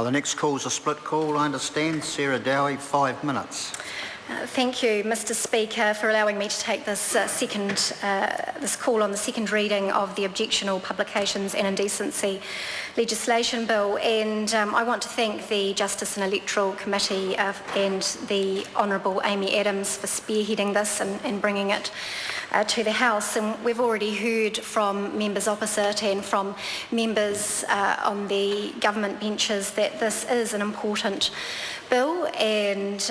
The next call is a split call, I understand. Sarah Dowie, 5 minutes. Thank you, Mr. Speaker, for allowing me to take this this call on the second reading of the Objectionable Publications and Indecency legislation bill. And I want to thank the Justice and Electoral Committee and the Honourable Amy Adams for spearheading this and bringing it to the House. And we've already heard from members opposite and from members on the government benches that this is an important bill, and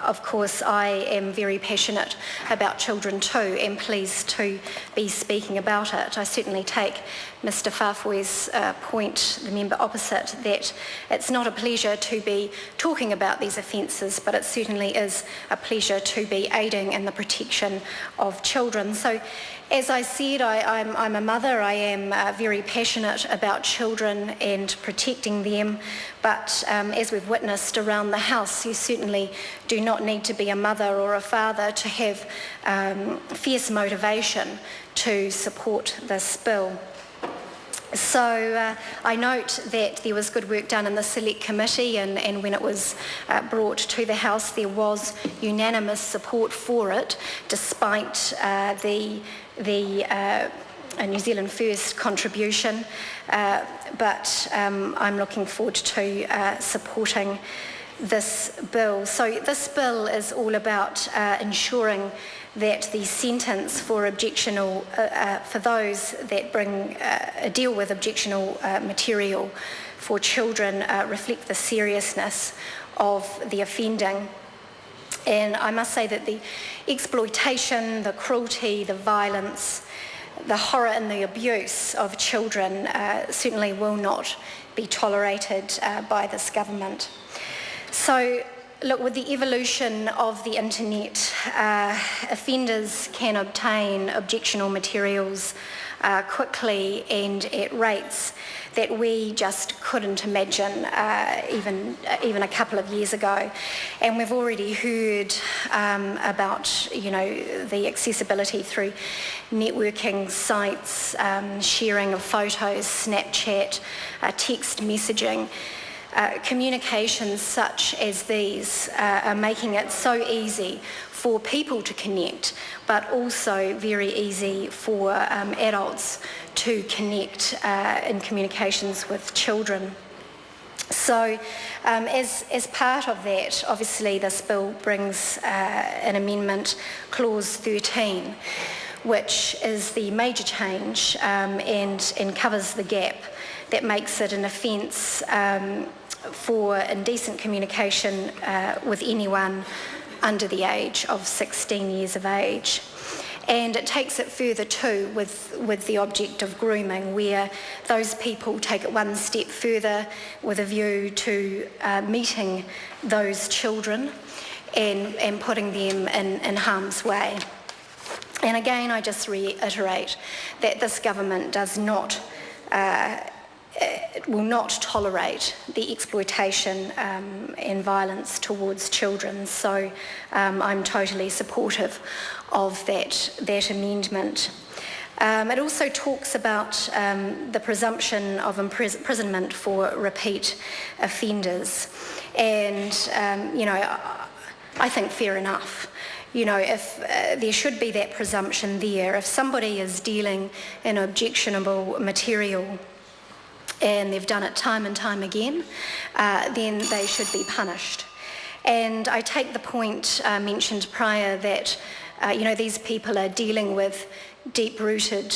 of course I am very passionate about children too and pleased to be speaking about it. I certainly take Mr Fafue's point, the member opposite, that it's not a pleasure to be talking about these offences, but it certainly is a pleasure to be aiding in the protection of children. So as I said, I'm a mother. I am very passionate about children and protecting them, but as we've witnessed around the House, you certainly do not need to be a mother or a father to have fierce motivation to support this bill. So I note that there was good work done in the Select Committee, and when it was brought to the House there was unanimous support for it, despite the New Zealand First contribution, but I'm looking forward to supporting this bill. So this bill is all about ensuring that the sentence for objectionable, for those that deal with objectionable material for children reflect the seriousness of the offending. And I must say that the exploitation, the cruelty, the violence, the horror and the abuse of children certainly will not be tolerated by this government. So, look, with the evolution of the internet, offenders can obtain objectionable materials quickly and at rates that we just couldn't imagine even a couple of years ago. And we've already heard about, you know, the accessibility through networking sites, sharing of photos, Snapchat, text messaging. Communications such as these are making it so easy for people to connect, but also very easy for adults to connect in communications with children. So as part of that, obviously this bill brings an amendment, clause 13, which is the major change and covers the gap that makes it an offence for indecent communication with anyone under the age of 16 years of age. And it takes it further too with the object of grooming, where those people take it one step further with a view to meeting those children and putting them in harm's way. And again, I just reiterate that this government does not will not tolerate the exploitation and violence towards children. So I'm totally supportive of that amendment. It also talks about the presumption of imprisonment for repeat offenders. And, you know, I think fair enough. You know, if there should be that presumption there. If somebody is dealing in objectionable material and they've done it time and time again, then they should be punished. And I take the point mentioned prior that, you know, these people are dealing with deep-rooted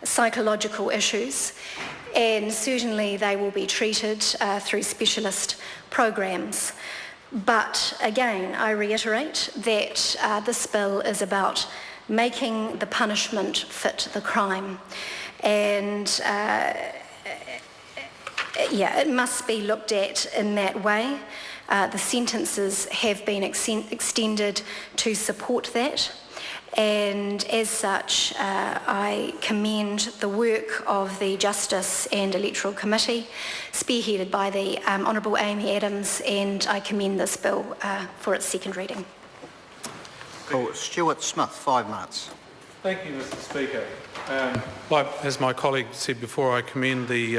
psychological issues, and certainly they will be treated through specialist programs. But again, I reiterate that this bill is about making the punishment fit the crime. And yeah, it must be looked at in that way. The sentences have been extended to support that. And as such, I commend the work of the Justice and Electoral Committee, spearheaded by the Honourable Amy Adams, and I commend this bill for its second reading. Cool. Stuart Smith, 5 minutes. Thank you, Mr. Speaker. As my colleague said before, I commend the